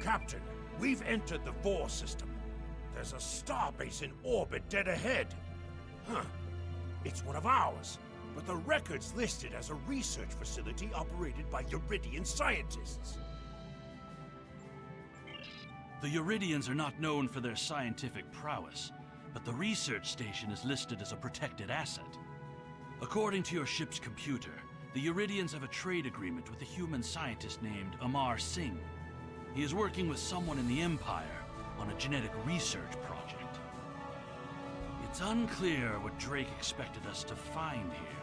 Captain, we've entered the Vor system. There's a starbase in orbit dead ahead. Huh. It's one of ours, but the record's listed as a research facility operated by Uridian scientists. The Uridians are not known for their scientific prowess, but the research station is listed as a protected asset. According to your ship's computer, the Uridians have a trade agreement with a human scientist named Amar Singh. He is working with someone in the Empire on a genetic research project. It's unclear what Drake expected us to find here.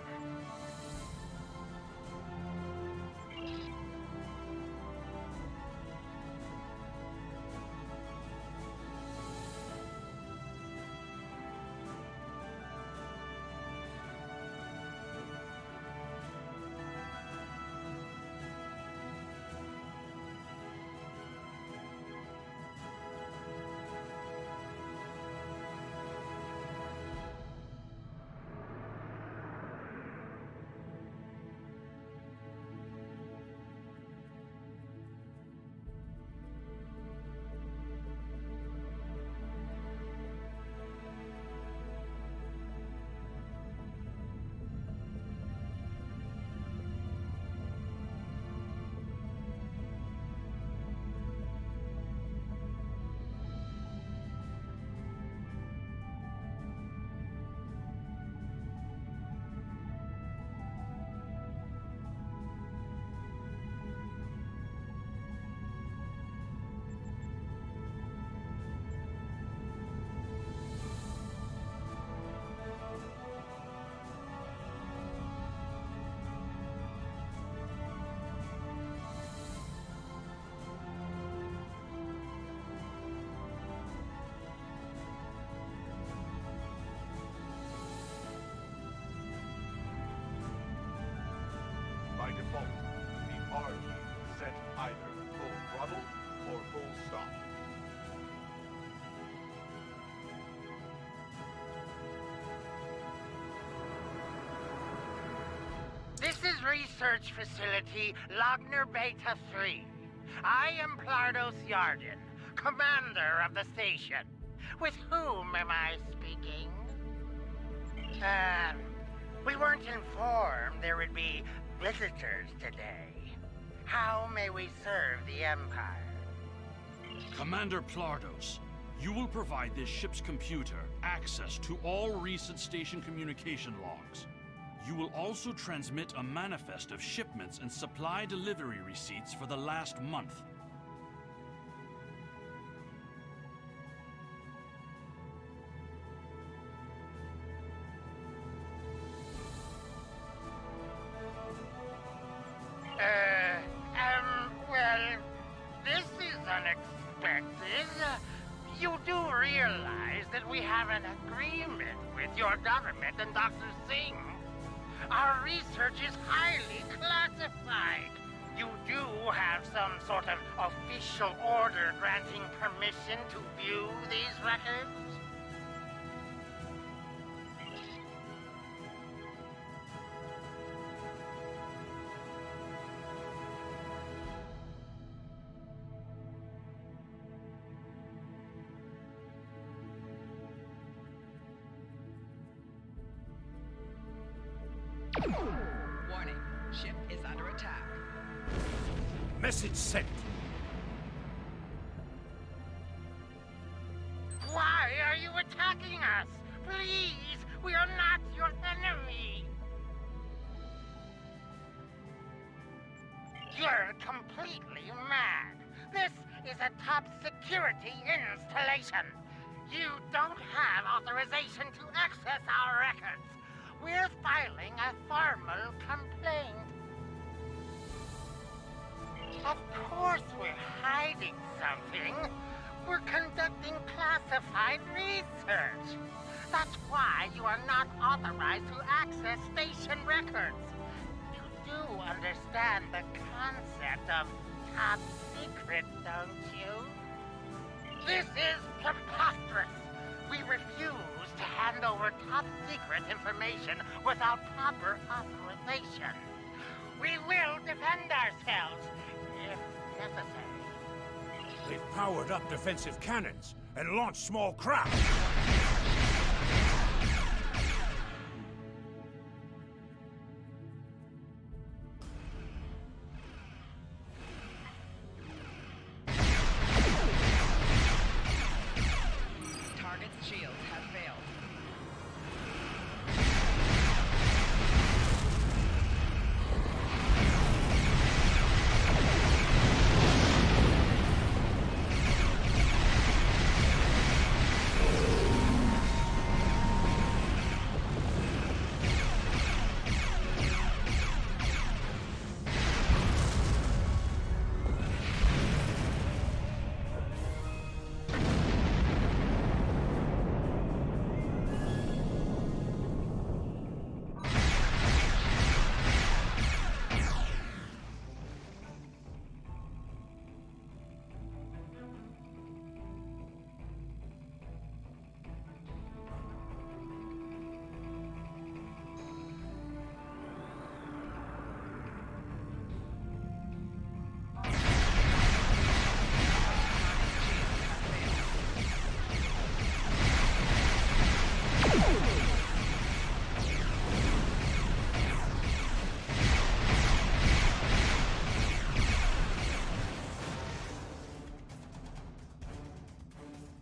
By default, the R key is set either full throttle or full stop. This is Research Facility Logner Beta 3. I am Plardos Yarden, commander of the station. With whom am I speaking? We weren't informed there would be visitors today. How may we serve the Empire? Commander Plardos, you will provide this ship's computer access to all recent station communication logs. You will also transmit a manifest of shipments and supply delivery receipts for the last month. Well, this is unexpected. You do realize that we have an agreement with your government and Dr. Singh. Our research is highly classified. You do have some sort of official order granting permission to view these records? Warning, ship is under attack. Message sent. Why are you attacking us? Please, we are not your enemy. You're completely mad. This is a top security installation. You don't have authorization to access our records. We're filing a formal complaint. Of course we're hiding something. We're conducting classified research. That's why you are not authorized to access station records. You do understand the concept of top secret, don't you? This is preposterous. We refuse to hand over top secret information without proper authorization. We will defend ourselves if necessary. They've powered up defensive cannons and launched small craft. Target's shields have failed.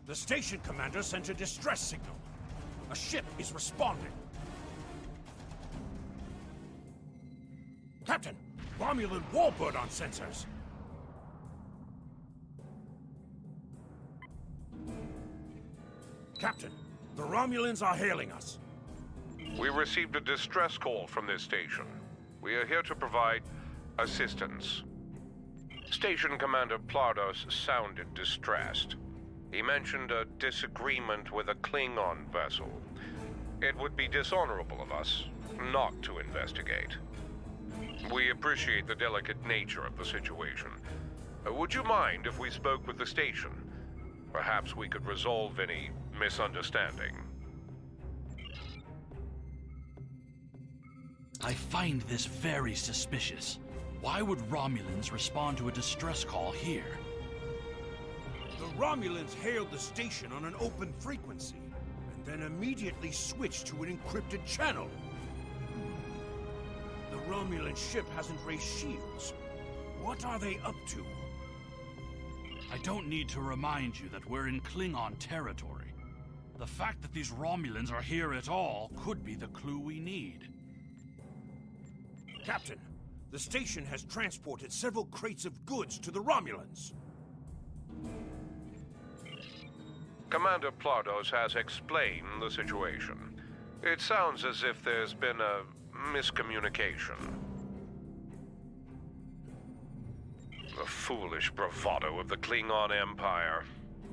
The station commander sent a distress signal. A ship is responding. Captain, Romulan warbird on sensors. Captain, the Romulans are hailing us. We received a distress call from this station. We are here to provide assistance. Station Commander Plardos sounded distressed. He mentioned a disagreement with a Klingon vessel. It would be dishonorable of us not to investigate. We appreciate the delicate nature of the situation. Would you mind if we spoke with the station? Perhaps we could resolve any misunderstanding. I find this very suspicious. Why would Romulans respond to a distress call here? The Romulans hailed the station on an open frequency, and then immediately switched to an encrypted channel. The Romulan ship hasn't raised shields. What are they up to? I don't need to remind you that we're in Klingon territory. The fact that these Romulans are here at all could be the clue we need. Captain, the station has transported several crates of goods to the Romulans. Commander Plardos has explained the situation. It sounds as if there's been a miscommunication. The foolish bravado of the Klingon Empire.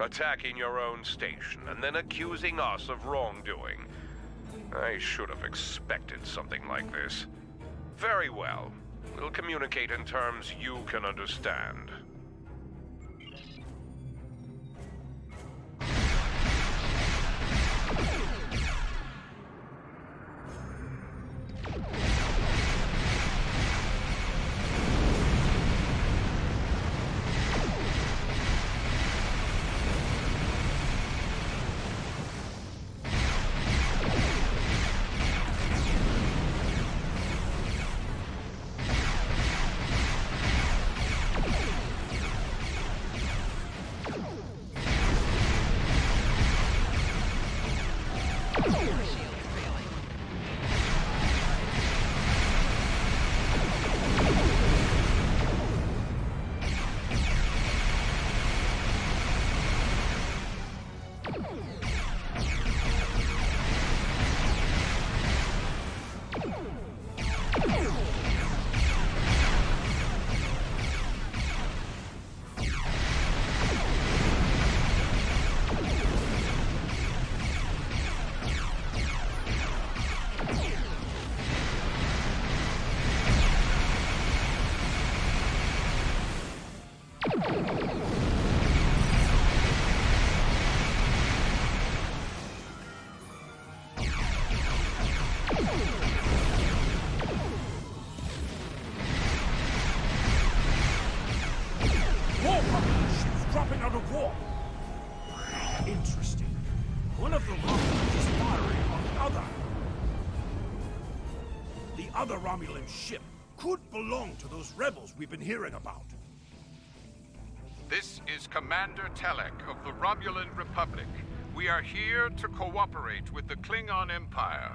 Attacking your own station and then accusing us of wrongdoing. I should have expected something like this. Very well. We'll communicate in terms you can understand. dropping out of warp. Interesting. One of the Romulans is firing on the other. The other Romulan ship could belong to those rebels we've been hearing about. This is Commander Telek of the Romulan Republic. We are here to cooperate with the Klingon Empire.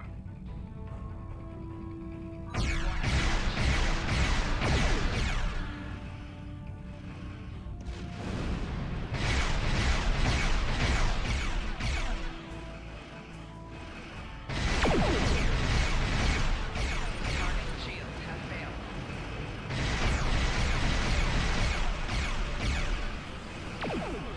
Target's shields have failed. More shields failing.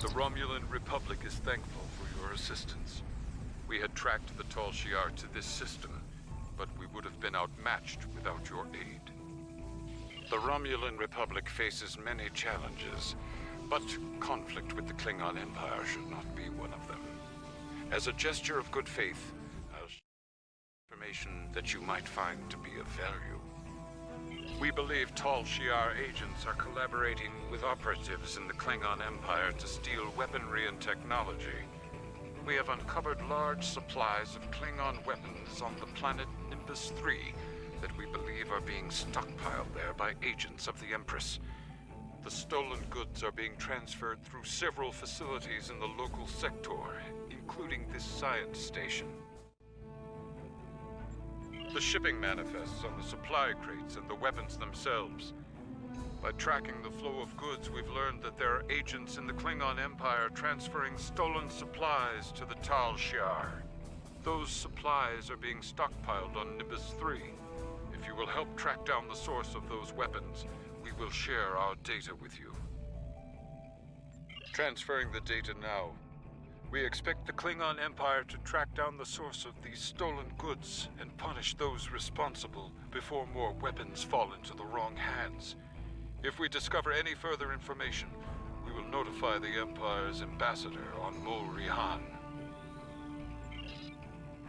The Romulan Republic is thankful for your assistance. We had tracked the Tal Shiar to this system, but we would have been outmatched without your aid. The Romulan Republic faces many challenges, but conflict with the Klingon Empire should not be one of them. As a gesture of good faith, I'll share information that you might find to be of value. We believe Tal Shiar agents are collaborating with operatives in the Klingon Empire to steal weaponry and technology. We have uncovered large supplies of Klingon weapons on the planet Nimbus 3 that we believe are being stockpiled there by agents of the Empress. The stolen goods are being transferred through several facilities in the local sector, including this science station. The shipping manifests on the supply crates and the weapons themselves. By tracking the flow of goods, we've learned that there are agents in the Klingon Empire transferring stolen supplies to the Tal Shiar. Those supplies are being stockpiled on Nimbus 3. If you will help track down the source of those weapons, we will share our data with you. Transferring the data now. We expect the Klingon Empire to track down the source of these stolen goods and punish those responsible before more weapons fall into the wrong hands. If we discover any further information, we will notify the Empire's ambassador on Mol Rihan.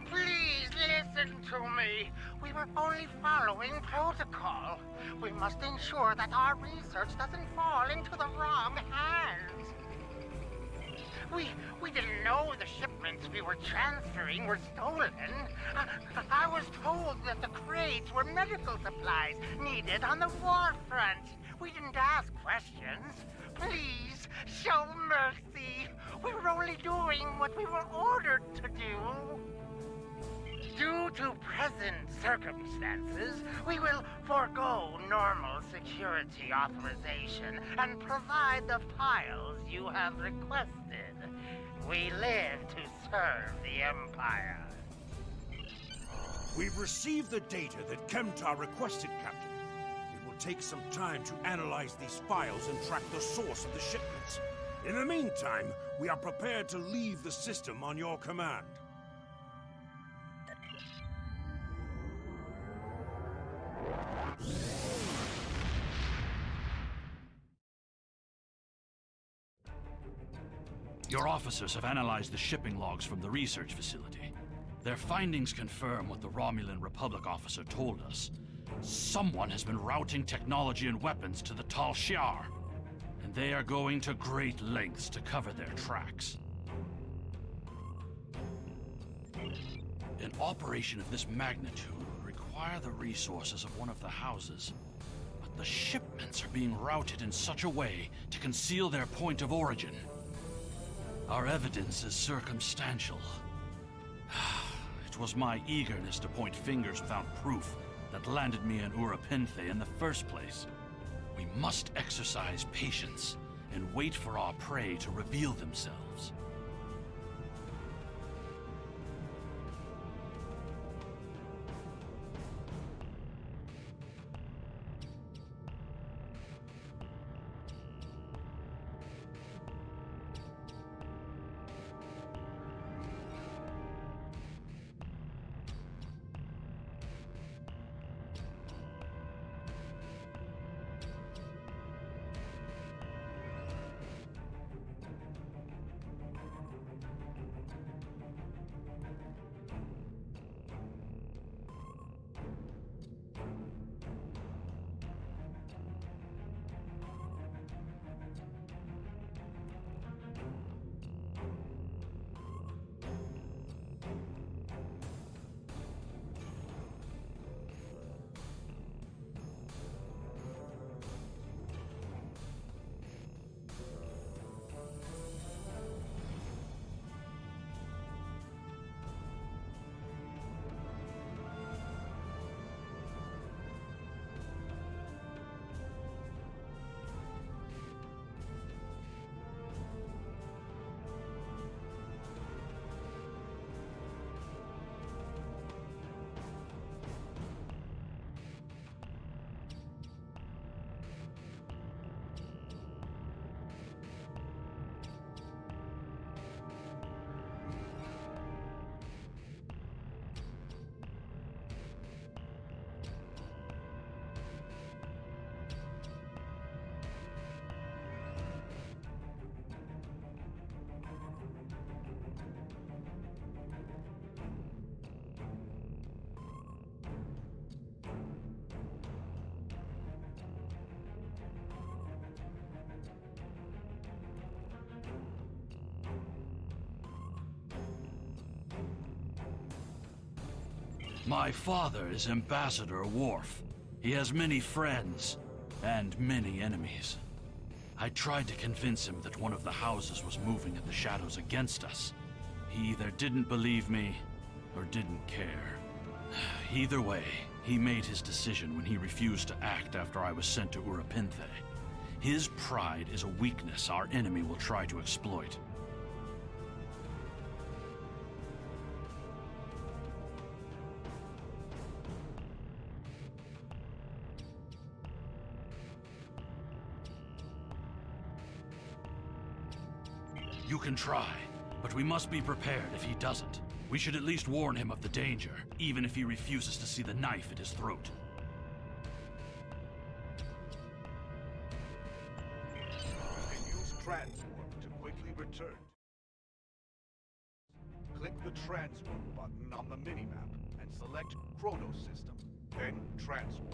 Please listen to me. We were only following protocol. We must ensure that our research doesn't fall into the wrong hands. We didn't know the shipments we were transferring were stolen. I was told that the crates were medical supplies needed on the war front. We didn't ask questions. Please, show mercy. We were only doing what we were ordered to do. Due to present circumstances, we will forego normal security authorization and provide the files you have requested. We live to serve the Empire. We've received the data that Kemtar requested, Captain. It will take some time to analyze these files and track the source of the shipments. In the meantime, we are prepared to leave the system on your command. Your officers have analyzed the shipping logs from the research facility. Their findings confirm what the Romulan Republic officer told us. Someone has been routing technology and weapons to the Tal Shiar, and they are going to great lengths to cover their tracks. An operation of this magnitude would require the resources of one of the houses, but the shipments are being routed in such a way to conceal their point of origin. Our evidence is circumstantial. It was my eagerness to point fingers without proof that landed me in Urapinthe in the first place. We must exercise patience and wait for our prey to reveal themselves. My father is Ambassador Worf. He has many friends and many enemies. I tried to convince him that one of the houses was moving in the shadows against us. He either didn't believe me or didn't care. Either way, he made his decision when he refused to act after I was sent to Urapinthe. His pride is a weakness our enemy will try to exploit. You can try, but we must be prepared if he doesn't. We should at least warn him of the danger, even if he refuses to see the knife at his throat. Use transwarp to quickly return. Click the transwarp button on the minimap and select Chrono System, then transwarp.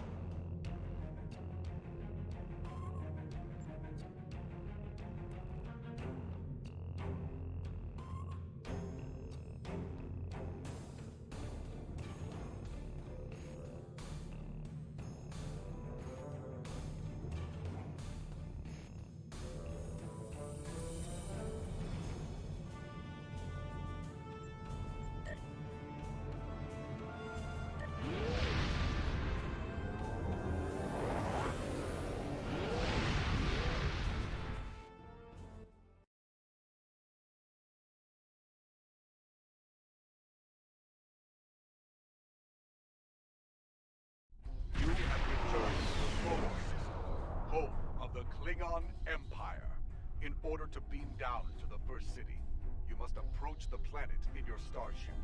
You have returned to the Chrono System, home of the Klingon Empire. In order to beam down to the first city, you must approach the planet in your starship.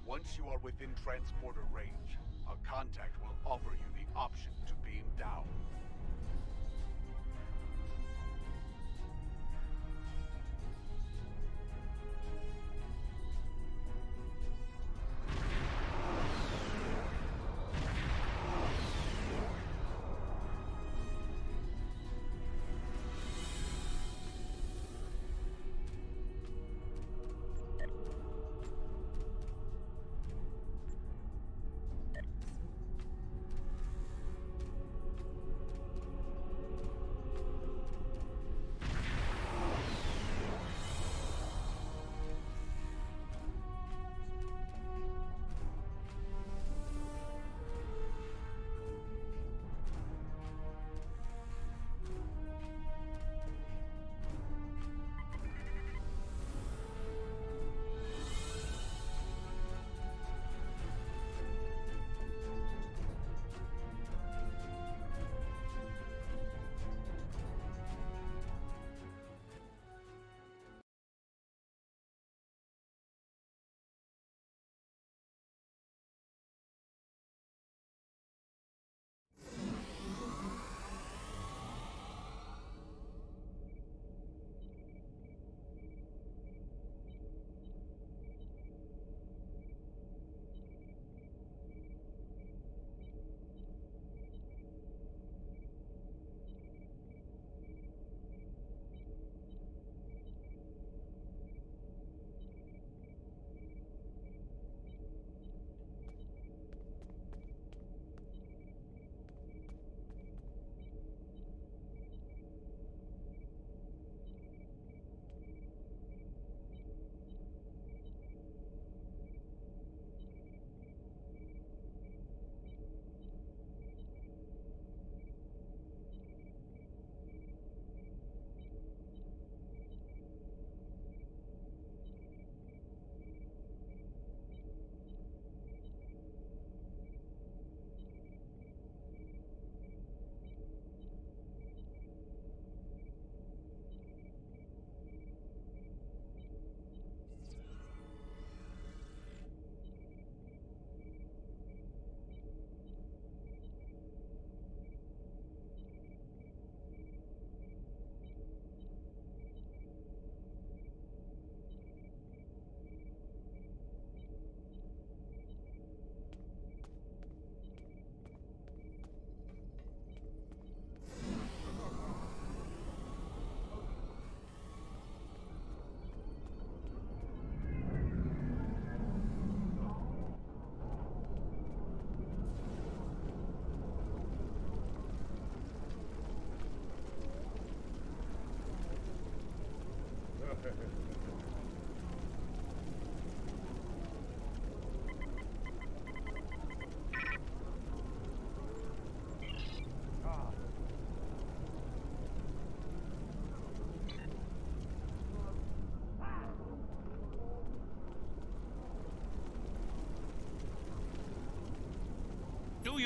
Once you are within transporter range, a contact will offer you the option to beam down.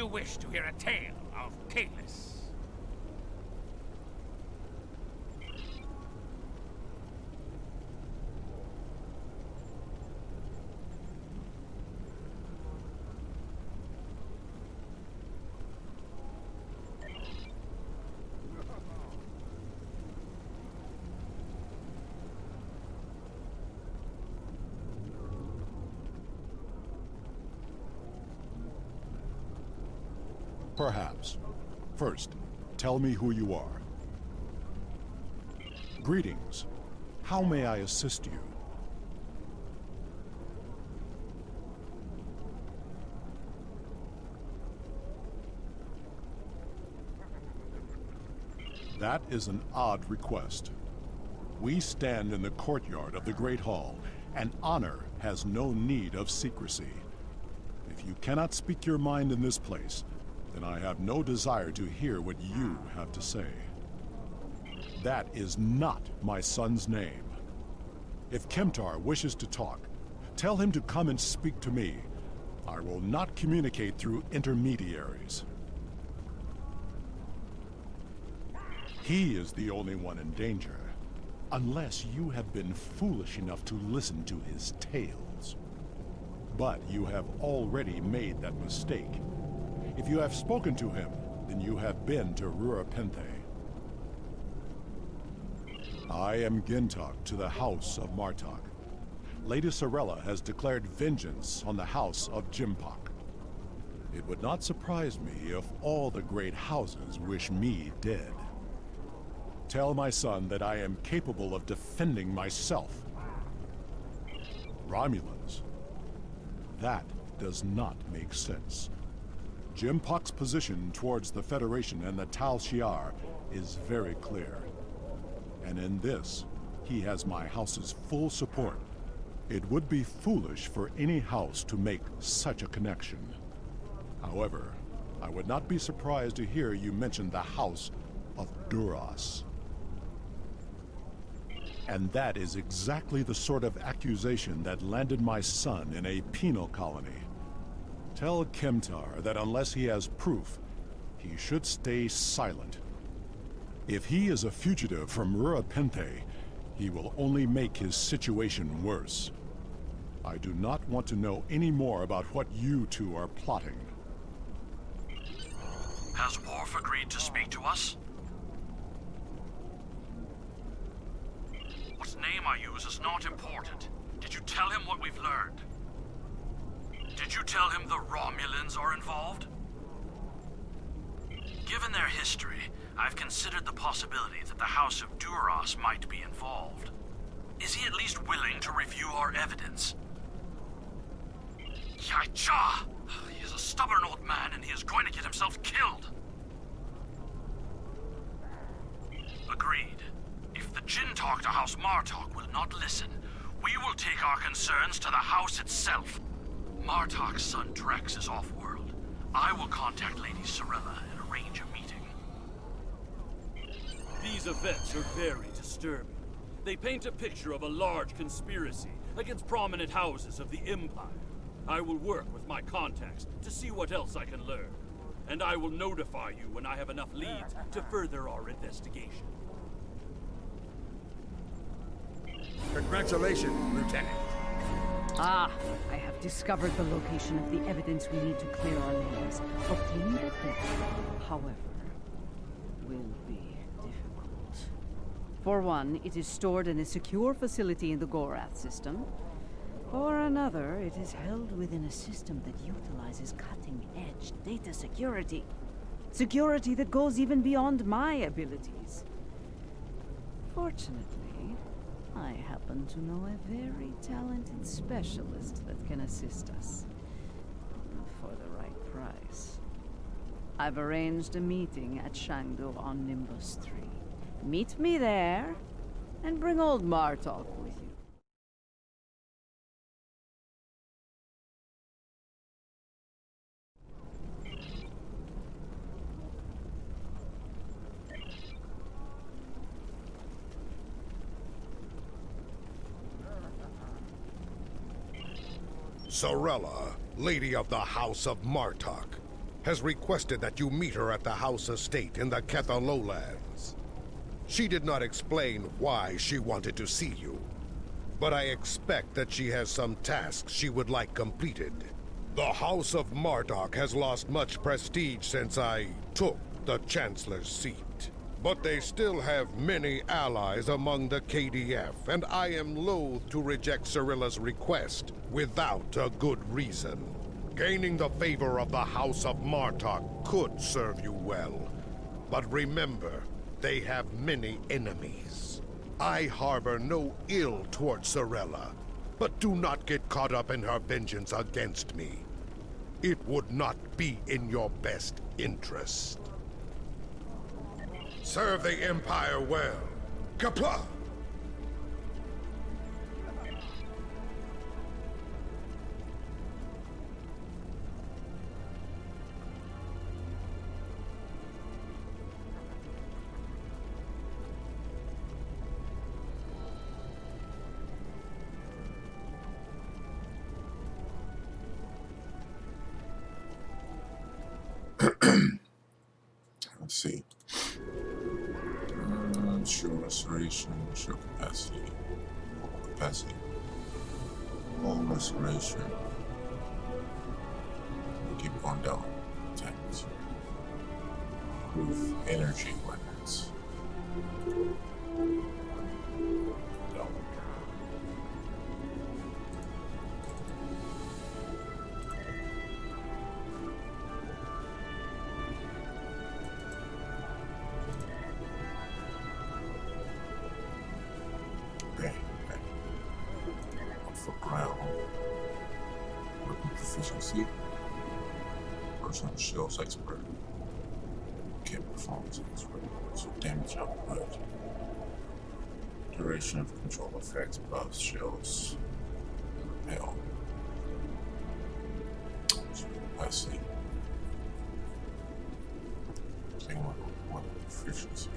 you wish to hear a tale of Kalis? Perhaps. First, tell me who you are. Greetings. How may I assist you? That is an odd request. We stand in the courtyard of the Great Hall, and honor has no need of secrecy. If you cannot speak your mind in this place, then I have no desire to hear what you have to say. That is not my son's name. If Kemtar wishes to talk, tell him to come and speak to me. I will not communicate through intermediaries. He is the only one in danger, unless you have been foolish enough to listen to his tales. But you have already made that mistake. If you have spoken to him, then you have been to Rurapenthe. I am Gintok to the House of Martok. Lady Sorella has declared vengeance on the House of Jimpok. It would not surprise me if all the great houses wish me dead. Tell my son that I am capable of defending myself. Romulans. That does not make sense. Jimpok's position towards the Federation and the Tal Shiar is very clear. And in this, he has my house's full support. It would be foolish for any house to make such a connection. However, I would not be surprised to hear you mention the House of Duras. And that is exactly the sort of accusation that landed my son in a penal colony. Tell Kemtar that unless he has proof, he should stay silent. If he is a fugitive from Rurapenthe, he will only make his situation worse. I do not want to know any more about what you two are plotting. Has Worf agreed to speak to us? What name I use is not important. Did you tell him what we've learned? Did you tell him the Romulans are involved? Given their history, I've considered the possibility that the House of Duras might be involved. Is he at least willing to review our evidence? Yaicha! He is a stubborn old man and he is going to get himself killed. Agreed. If the Jinn talk to House Martok will not listen, we will take our concerns to the House itself. Martok's son Drex is off-world. I will contact Lady Sorella and arrange a meeting. These events are very disturbing. They paint a picture of a large conspiracy against prominent houses of the Empire. I will work with my contacts to see what else I can learn. And I will notify you when I have enough leads to further our investigation. Congratulations, Lieutenant. Ah, I have discovered the location of the evidence we need to clear our names. Obtaining that then, however, will be difficult. For one, it is stored in a secure facility in the Gorath system. For another, it is held within a system that utilizes cutting-edge data security. Security that goes even beyond my abilities. Fortunately, I happen to know a very talented specialist that can assist us. For the right price. I've arranged a meeting at Shangdo on Nimbus 3. Meet me there, and bring old Martok with you. Sorella, Lady of the House of Martok. has requested that you meet her at the house estate in the Ketha lowlands. She did not explain why she wanted to see you, but I expect that she has some tasks she would like completed. The House of Marduk has lost much prestige since I took the Chancellor's seat. But they still have many allies among the KDF, and I am loath to reject Cirilla's request without a good reason. Gaining the favor of the House of Marduk could serve you well, but remember, they have many enemies. I harbor no ill towards Cirilla, but do not get caught up in her vengeance against me. It would not be in your best interest. Serve the Empire well. Kapla! Let's see. Show restoration, show capacity, all restoration. We'll keep going down. Tanks. Proof energy weapons. Down. Proficiency, personal skills expert, kit performance expert, so damage output, duration of control effects, buffs, shields, repel. So let's see. Same one proficiency.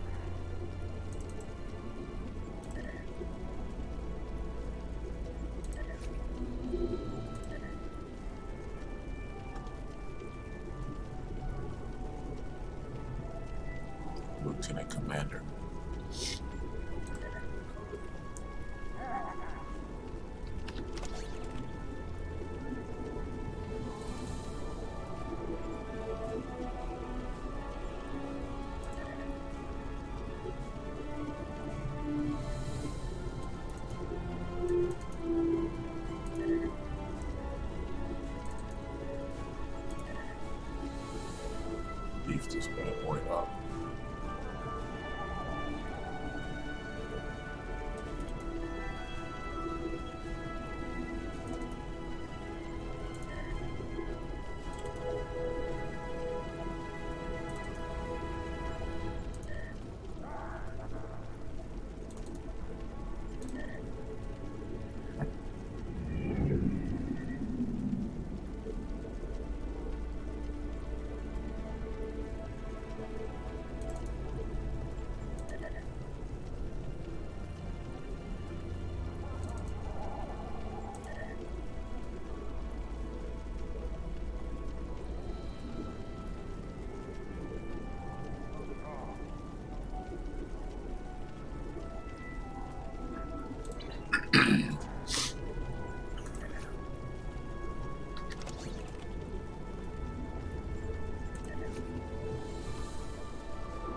Lieutenant Commander. Beef this bad boy up.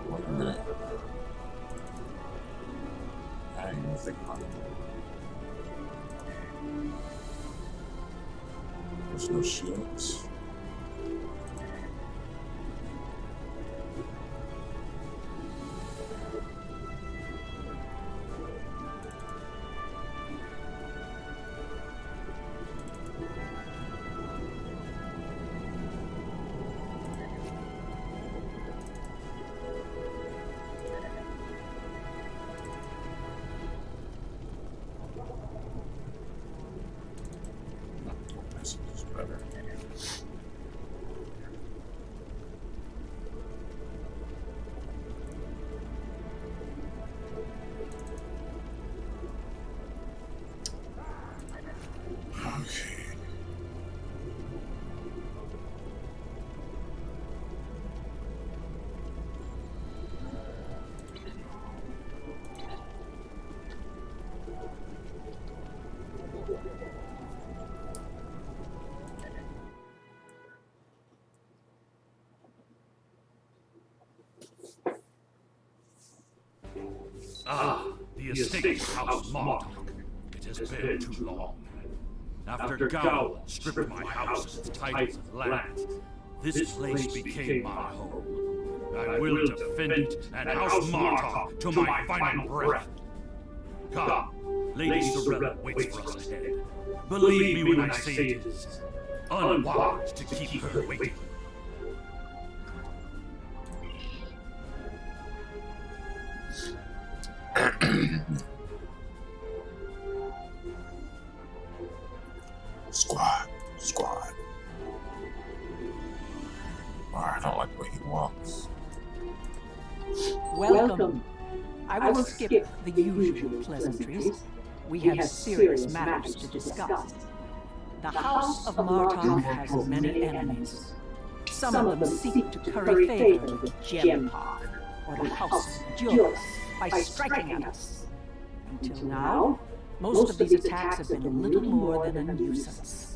Wait a minute. I didn't even think about it. There's no shields. This is better. The estate of House Martok. It has been too long. After Gao stripped my house of its titles and lands, this place became my home. I will defend it and House Martok to my final breath. Come, Lady Sorella waits for us ahead. Believe me when I say it is unwise to keep her waiting. Squad. Alright, I don't like the way he walks. Welcome. I will skip the usual pleasantries. We have serious matters to discuss. The House of Martok has many enemies. Some of them seek to curry favor with Gem Park, or the House of Juris, by striking at us. Until now, most of these attacks have been a little more than a nuisance.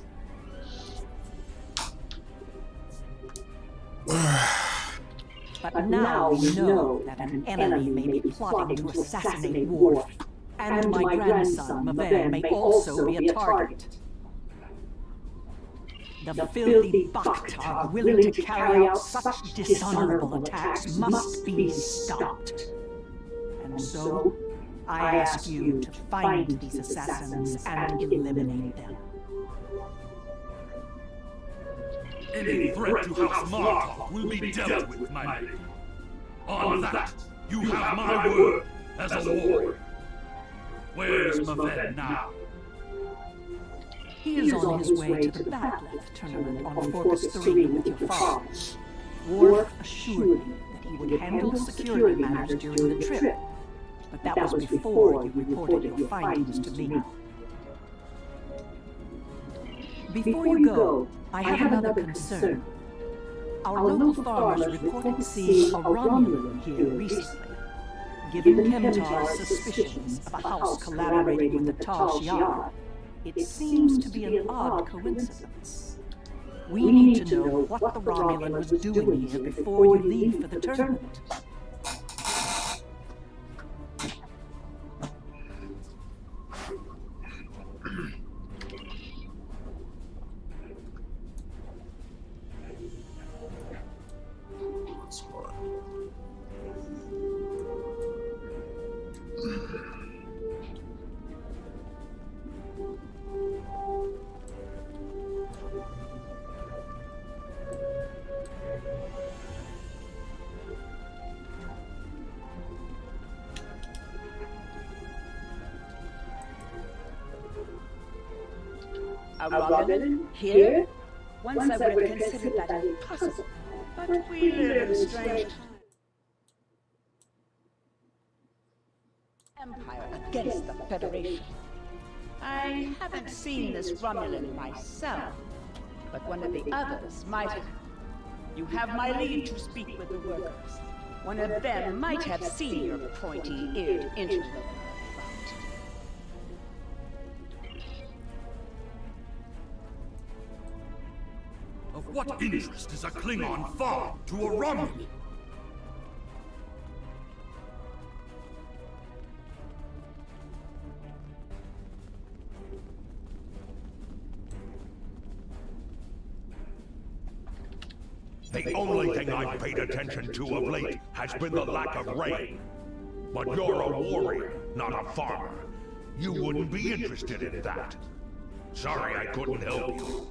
But now we know that an enemy may be plotting to assassinate Worf, and my grandson, Maven, may also be a target. The filthy Bakhtar willing to carry out such dishonorable attacks must be stopped. And so, I ask you to find these assassins and eliminate them. Any threat to House Martok will be dealt with, my lady. On that, you have my word as a warrior. Where is Maven now? He is on his way to the Bat'leth tournament on Forcus 3 with your father. Worf assured me that he would handle security matters during the trip, but that was before you reported your findings to me. Before you go, I have another concern. Our local farmers reported seeing a Romulan here recently. Given Chemtar's suspicions of a house collaborating with the Tal Shiar, it seems to be an odd coincidence. We need to know what the Romulan was doing here before you leave for the tournament. A Romulan here? Once I would have considered that impossible, but we live in strange times. Empire against the Federation. I haven't seen this Romulan myself, but one of the others might have. You have my leave to speak with the workers. One of them might have seen your pointy-eared interloper. Of what interest is a Klingon farm to a Romulan? The only thing I've paid attention to of late has been the lack of rain. But you're a warrior, not a farmer. You wouldn't be interested in that. Sorry I couldn't help you.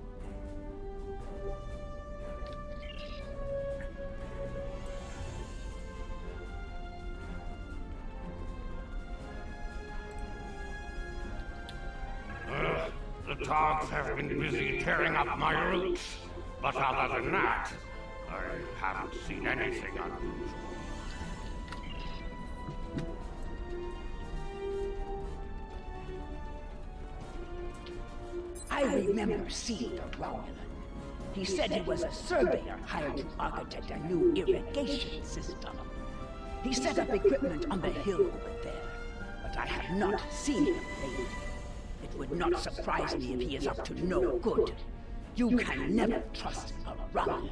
The Togs have been busy tearing up my roots, but other than that, I haven't seen anything unusual. I remember seeing the Romulan. He said he was a surveyor hired to architect a new irrigation system. He set up equipment on the hill over there, but I have not seen him lately. It would not surprise me if he is up to no good. You can never trust a Romulan.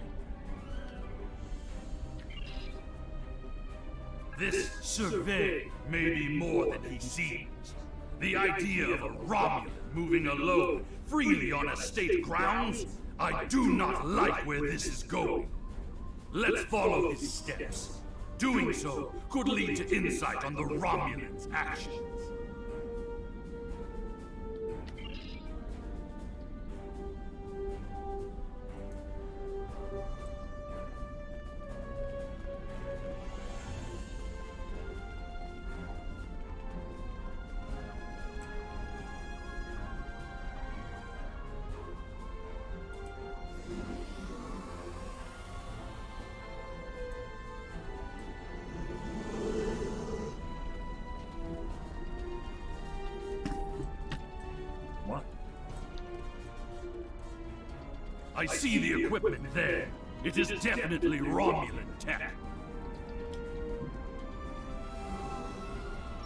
This survey may be more than he seems. The idea of a Romulan moving alone, freely on estate grounds? I do not like where this is going. Let's follow his steps. Doing so could lead to insight on the Romulans' actions. I see the equipment there. It is definitely Romulan tech.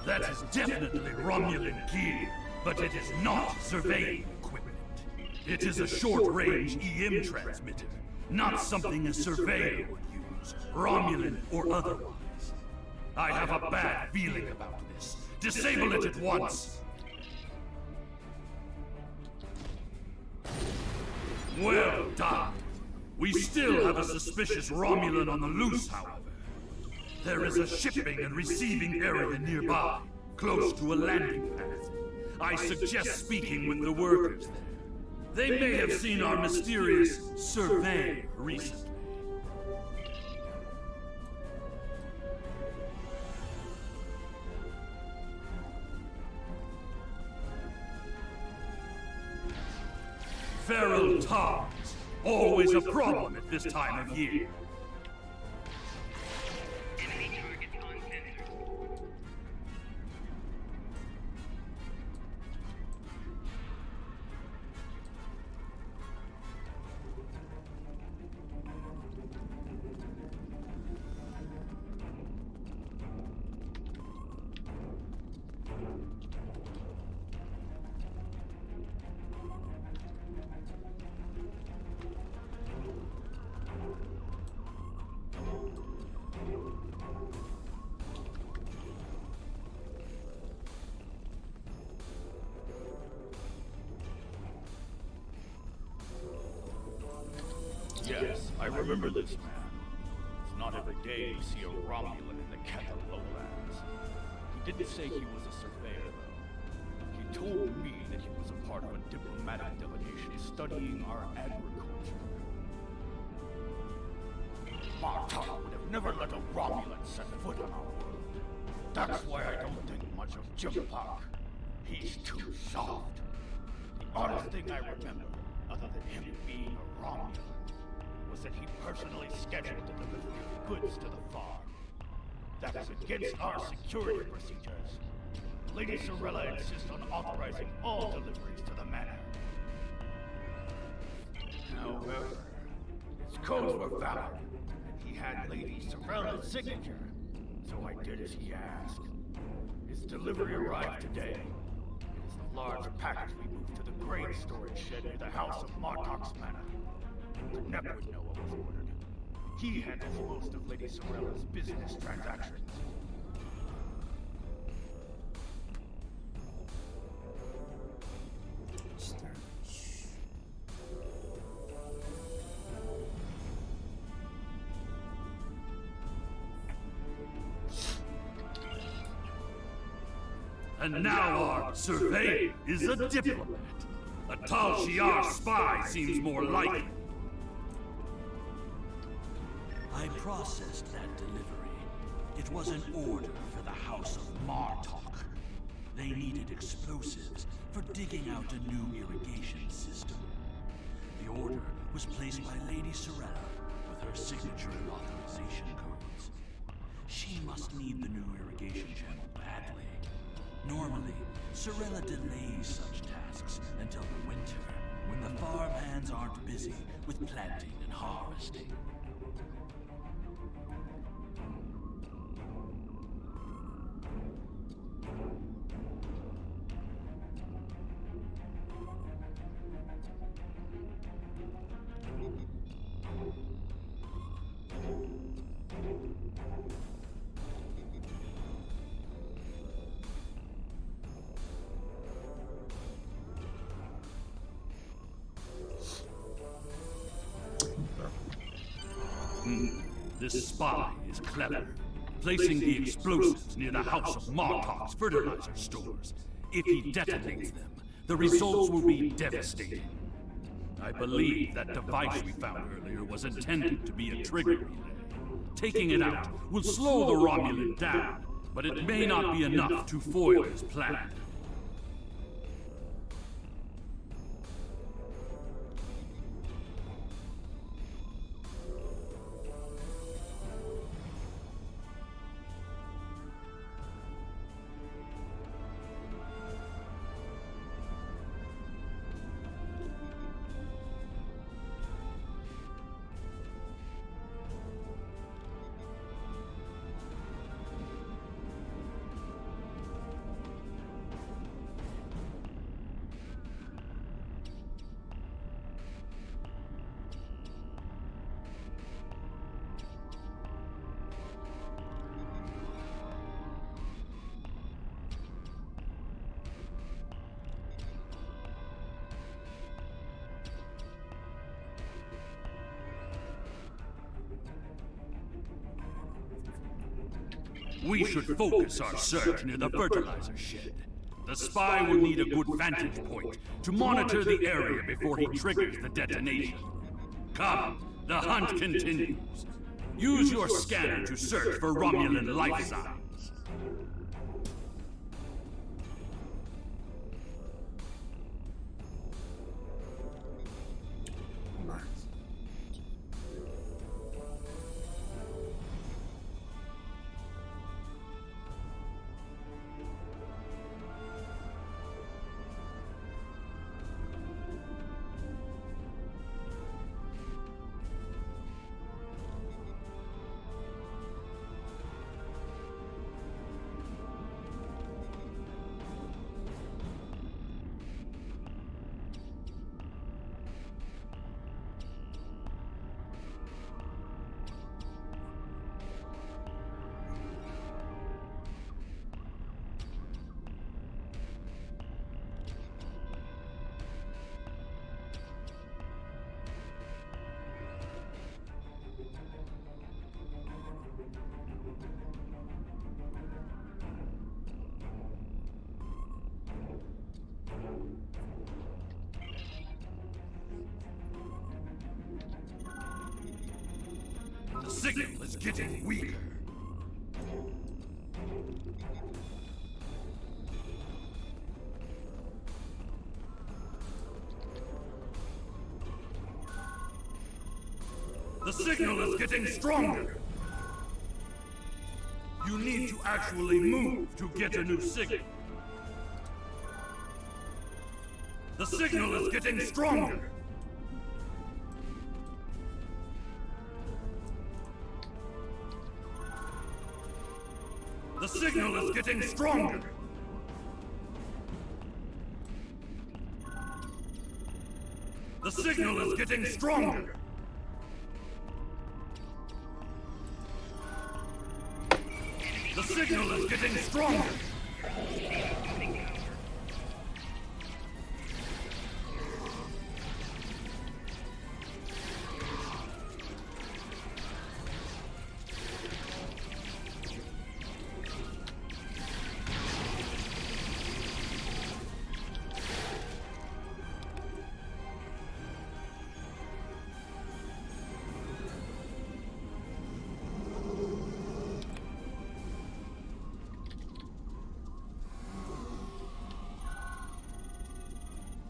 That is definitely Romulan gear, but it is not surveying equipment. It is a short-range EM transmitter, not something a surveyor would use, Romulan or otherwise. I have a bad feeling about this. Disable it at once! Well done. We still have a suspicious Romulan on the loose, however. There is a shipping and receiving area nearby, close to a landing pad. I suggest speaking with the workers there. They may have seen our mysterious survey recently. Feral togs, always a problem at this time of year. Yes, I remember this man. It's not every day you see a Romulan in the Kettle Lowlands. He didn't say he was a surveyor, though. He told me that he was a part of a diplomatic delegation studying our agriculture. Martok would have never let a Romulan set foot on our world. That's why I don't think much of Jim Park. He's too soft. The oddest thing I remember, other than him being a Romulan, was that he personally scheduled the delivery of goods to the farm. That is against our security procedures. Lady Sorella insists on authorizing all deliveries to the manor. However, his codes were valid, and he had Lady Sorella's signature, so I did as he asked. His delivery arrived today. It is the large package we moved to the grain storage shed near the house of Martok's manor. The Nep would know what was ordered. He handles most of Lady Sorella's business transactions. And now our surveyor is a diplomat. A Tal Shiar spy seems more likely. I processed that delivery. It was an order for the House of Martok. They needed explosives for digging out a new irrigation system. The order was placed by Lady Sorella with her signature and authorization codes. She must need the new irrigation channel badly. Normally, Sorella delays such tasks until the winter, when the farm hands aren't busy with planting and harvesting. This spy is clever, placing the explosives near the House of Markok's fertilizer stores. If he detonates them, the results will be devastating. I believe that device we found earlier was intended to be a trigger relay. Taking it out will slow the Romulan down, but it may not be enough to foil his plan. We should focus our search near the fertilizer shed. The spy will need a good vantage point to monitor the area before he triggers the detonation. Come, the hunt continues. Use your scanner to search for Romulan life signs. The signal is getting weaker. The signal is getting stronger. You need to actually move to get a new signal. The signal is getting stronger. The signal is getting stronger. The signal is getting stronger. The signal is getting stronger.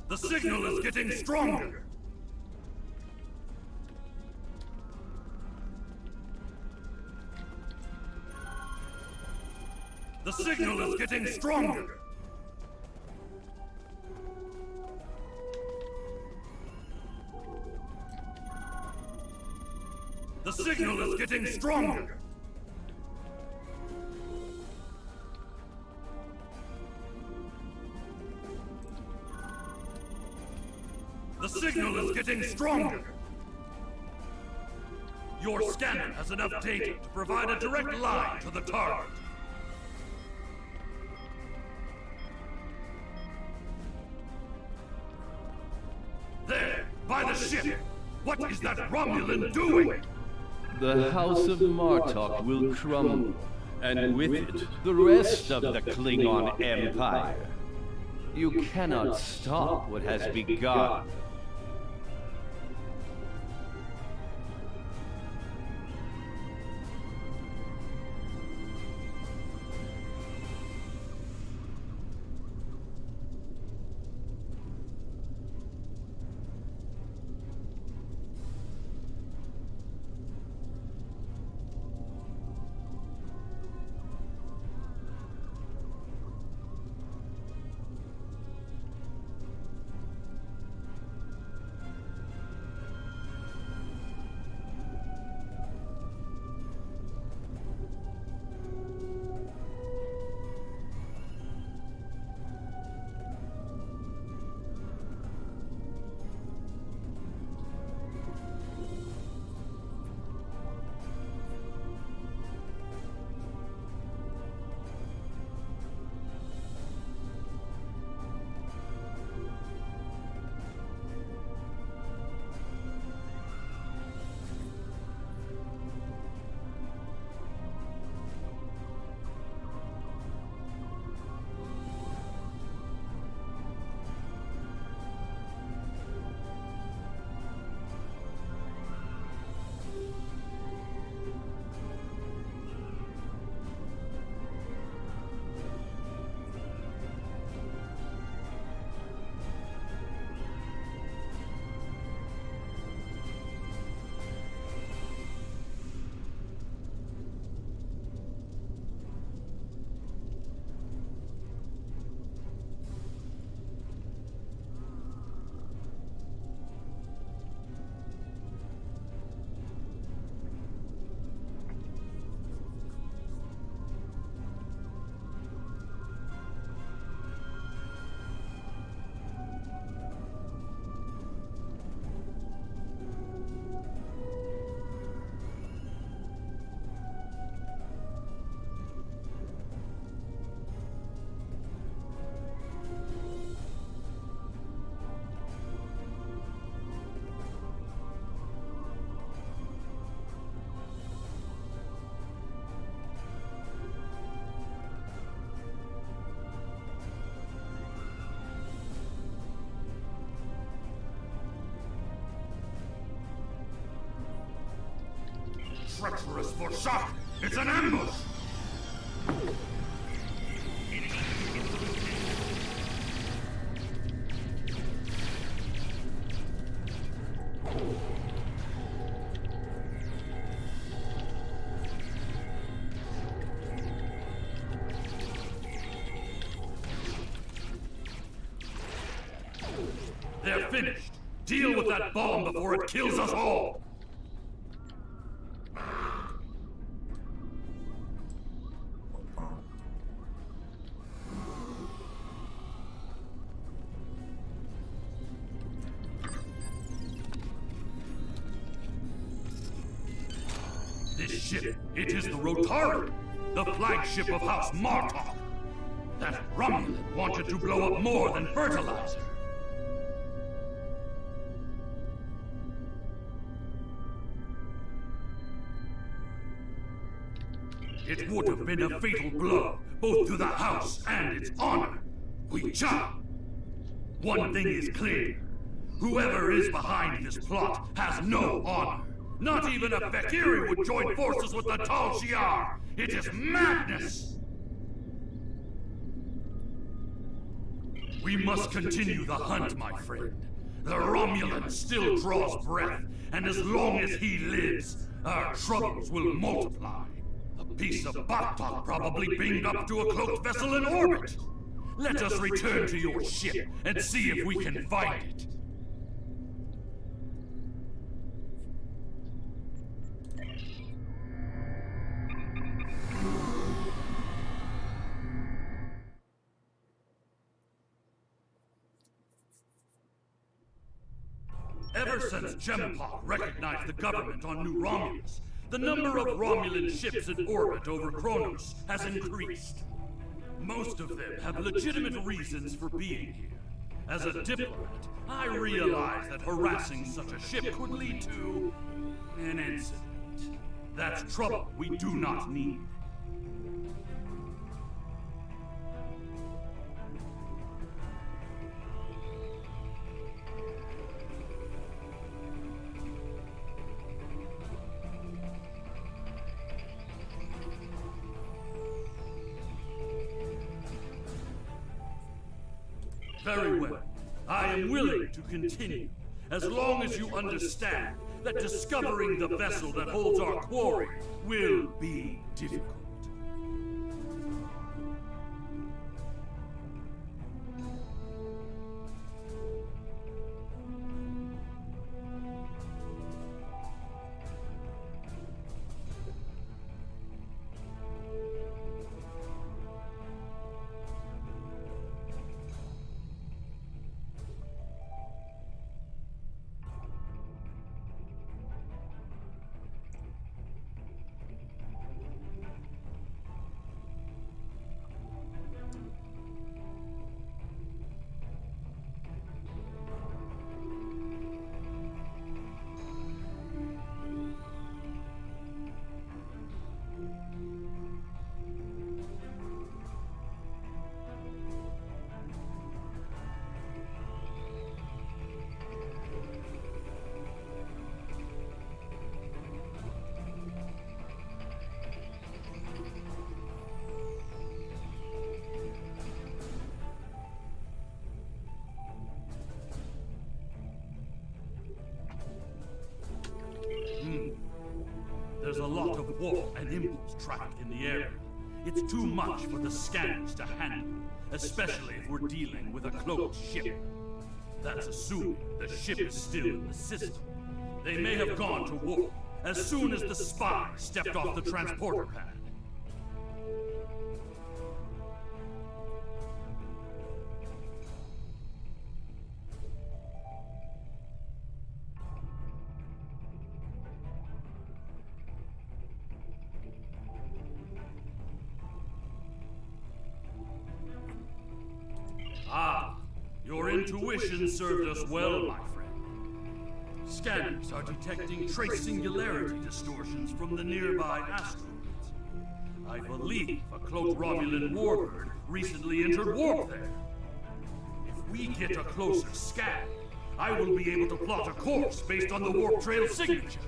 The signal is getting stronger! The signal is getting stronger! The signal is getting stronger! The signal is getting stronger! Your scanner has enough data to provide a direct line to the target. There, by the ship! What is that Romulan doing? The House of Martok will crumble, and with it, the rest of the Klingon Empire. You cannot stop what has begun. Treacherous for shock! It's an ambush! They're finished! Deal with that bomb before it kills us all! This ship, it is the Rotari, the flagship of House Martok. That Romulan wanted to blow up more than fertilizer. It would have been a fatal blow, both to the House and its honor. We jump. One thing is clear. Whoever is behind this plot has no honor. Not even a Fakiri would join forces with the Tal Shiar! It is madness! We must continue the hunt, my friend. The Romulan still draws breath, and as long as he lives, our troubles will multiply. A piece of Bartok probably beamed up to a cloaked vessel in orbit. Let us return to your ship and see if we can find it. Ever since Jempok recognized the government on New Romulus, the number of Romulan ships in orbit over Kronos has increased. Most of them have legitimate reasons for being here. As a diplomat, I realize that harassing such a ship could lead to an incident. That's trouble we do not need. Very well. I am willing to continue, as long as you understand that discovering the vessel that holds our quarry will be difficult. There's a lot of warp and impulse traffic in the area. It's too much for the scanners to handle, especially if we're dealing with a closed ship. That's assuming the ship is still in the system. They may have gone to warp as soon as the spy stepped off the transporter pad. Your intuition served us well, my friend. Scanners are detecting trace singularity distortions from the nearby asteroids. I believe a cloaked Romulan warbird recently entered warp there. If we get a closer scan, I will be able to plot a course based on the warp trail signature.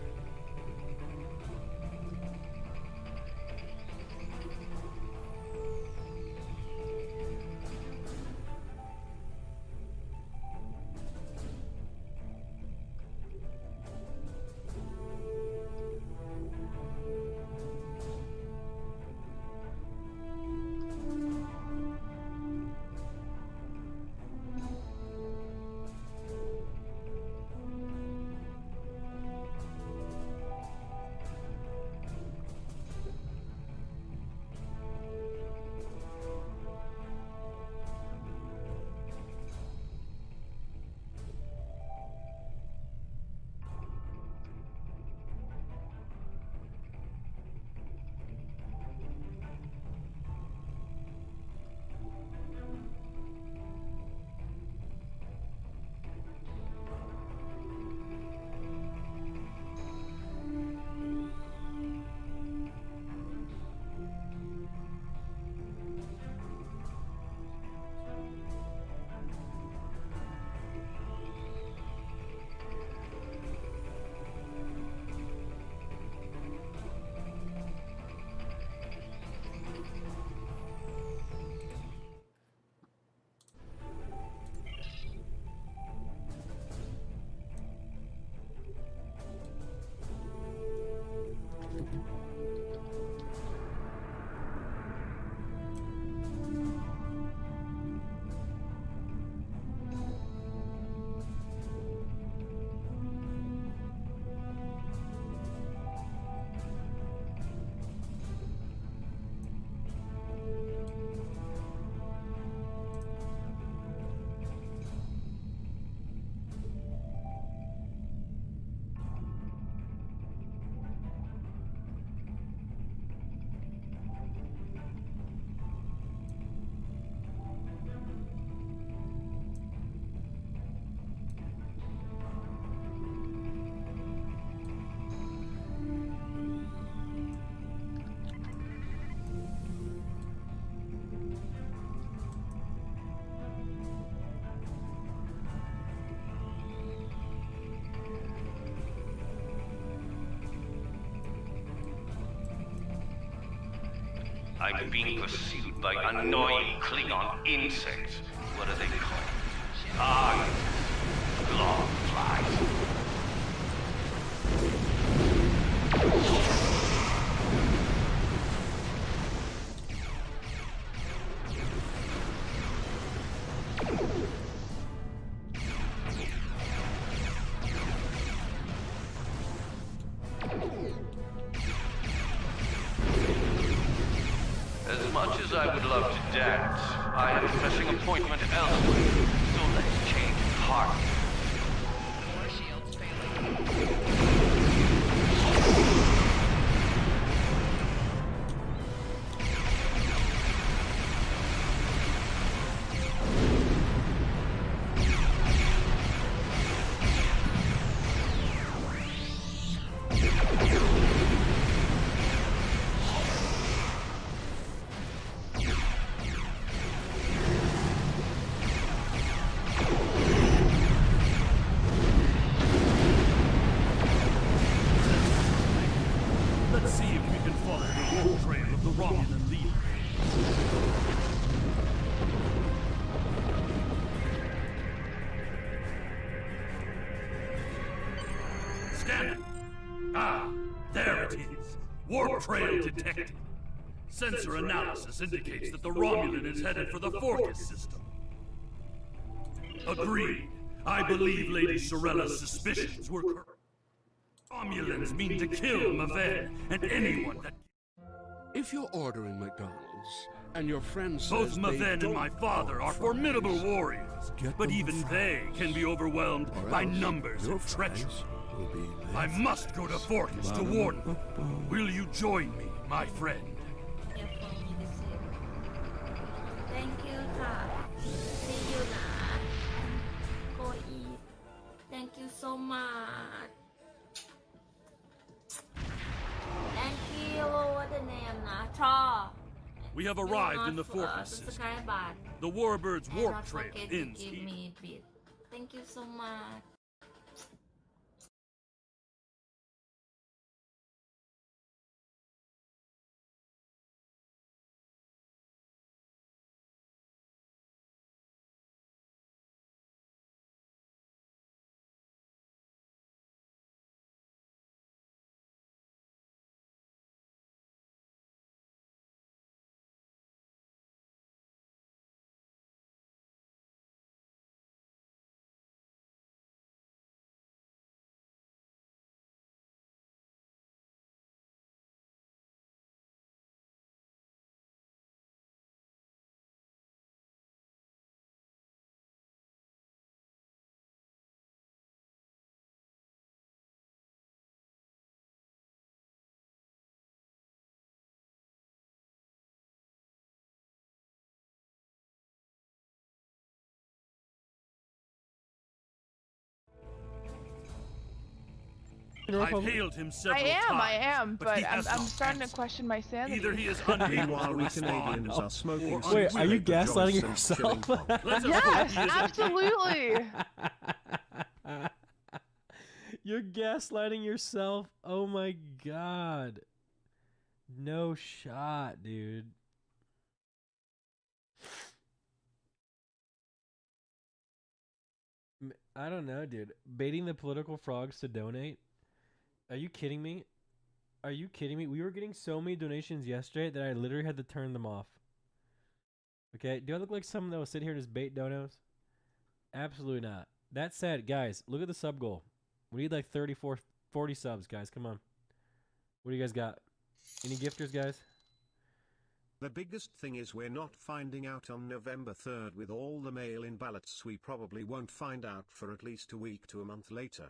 I'm being pursued by annoying Klingon insects. What are they called? Ah, glog flies. As much as I would love to dance, I have a pressing appointment elsewhere, so let's change heart. More shields failing. Let's see if we can follow the warp trail of the Romulan leader. Scanning. Ah, there it is. Warp trail detected. Sensor analysis indicates that the Romulan is headed for the Fortis system. Agreed. I believe Lady Sorella's suspicions were correct. Romulans mean to kill Maven and anyone that... If you're ordering McDonald's and your friend says Both they Maven and don't my father are want formidable fries, warriors, get but them even fries. they can be overwhelmed Or by else numbers your and treachery. fries will be I must go to Fortis to warn them. Will you join me, my friend? Thank you ค่ะ See you นะ Go eat Thank you so much Thank you What the name นะ Chaw We have arrived in the Fortis system. subscribe button The Warbird's and warp not trail forget to ends give here. me a bit Thank you so much I've hailed him several times. I am, but he has I'm not starting to answered. question my sanity. Either he is unable Meanwhile, to we respond, Canadians are smoking or Wait, are you unwilling to gaslighting join yourself? Let's Yes, absolutely. You're gaslighting yourself. Oh my god. No shot, dude. I don't know, dude. Baiting the political frogs to donate? Are you kidding me? Are you kidding me? We were getting so many donations yesterday that I literally had to turn them off. Okay, do I look like someone that will sit here and just bait donos? Absolutely not. That said, guys, look at the sub goal. We need like 34, 40 subs, guys. Come on. What do you guys got? Any gifters, guys? The biggest thing is we're not finding out on November 3rd with all the mail-in ballots. We probably won't find out for at least a week to a month later.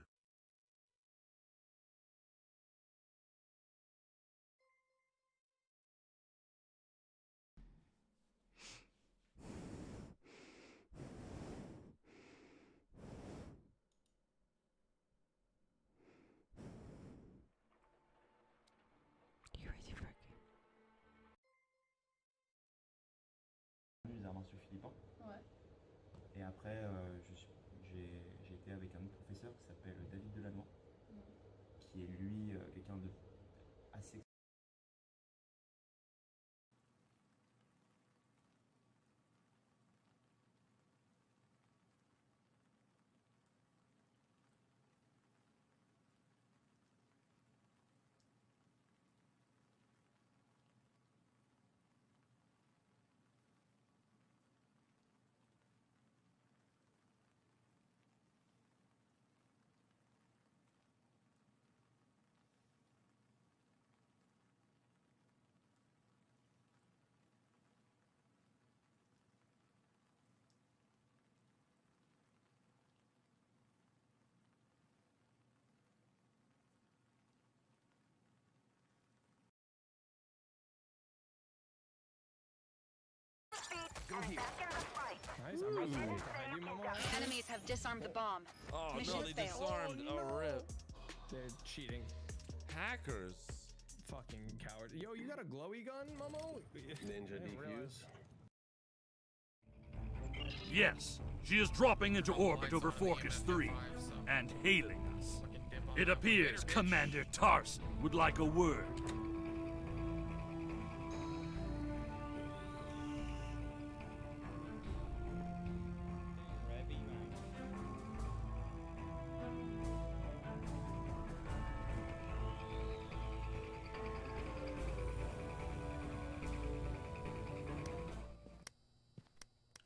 Les arts martiaux philippins. Ouais. Et après, j'ai été avec un autre professeur qui s'appelle David Delannoy, qui est lui quelqu'un de assez... Go here. Nice. I'm right behind you, Momo. Enemies have disarmed the bomb. Oh Mission no, they failed. disarmed. Oh, rip. They're cheating. Hackers. Fucking coward. Yo, you got a glowy gun, Momo? Ninja DQs. Yes, she is dropping into orbit over Forcus 3 and hailing us. It appears Commander Tarson would like a word.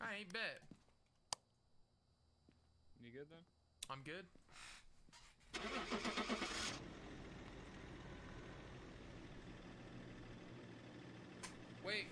I bet. You good then? I'm good. Wait.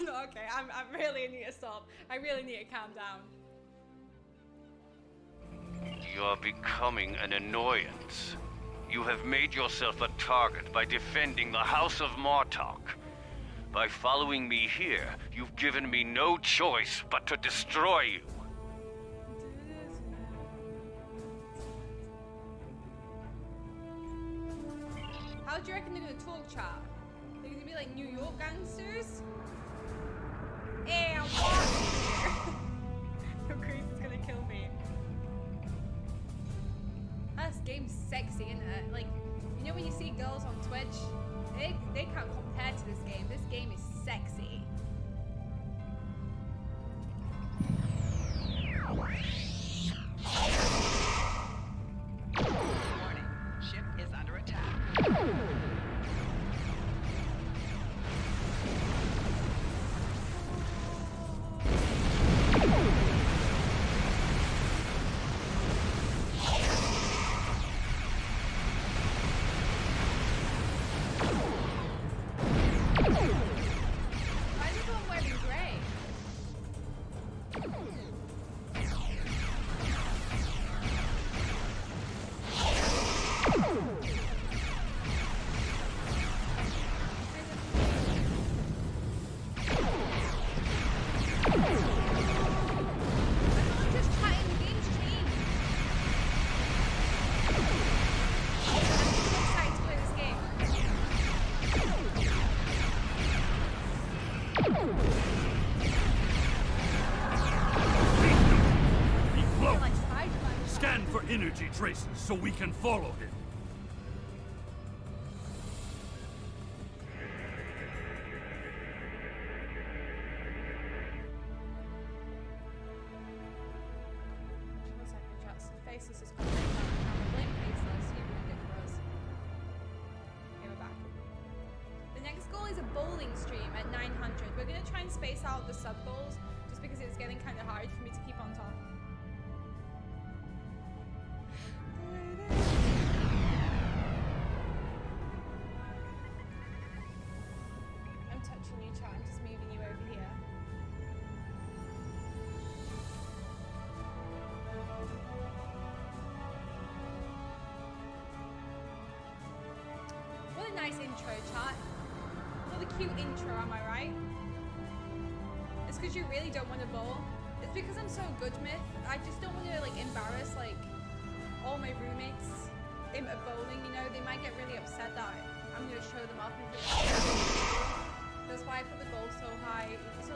Okay, I really need to stop. I really need to calm down. You're becoming an annoyance. You have made yourself a target by defending the House of Martok. By following me here, you've given me no choice but to destroy you. How do you reckon they're gonna talk, chat? They're gonna be like New York gangsters? Hey, I'm watching. Your Grace is gonna kill me. This game's sexy, isn't it? Like, you know when you see girls on Twitch? They can't compare to this game. This game is sexy. Warning. Ship is under attack. Why is everyone wearing grey? Everyone's just chatting, the game's changed. I'm so excited to play this game. Be close. Scan for energy traces so we can follow him. One second, chat's faceless is coming down the camera. Blame faceless, you ruined it for us. Okay, we're back. The next goal is a bowling stream at 900. We're gonna try and space out the sub goals just because it's getting kind of hard for me to keep on top. I'm touching you, chat. I'm just moving you over here. What a nice intro, chat. What a cute intro, am I right? It's because you really don't want to bowl. It's because I'm so good, Myth. I just don't want to like embarrass like all my roommates in a bowling. You know, they might get really upset that I'm gonna show them off. And that's why I put the goal so high. So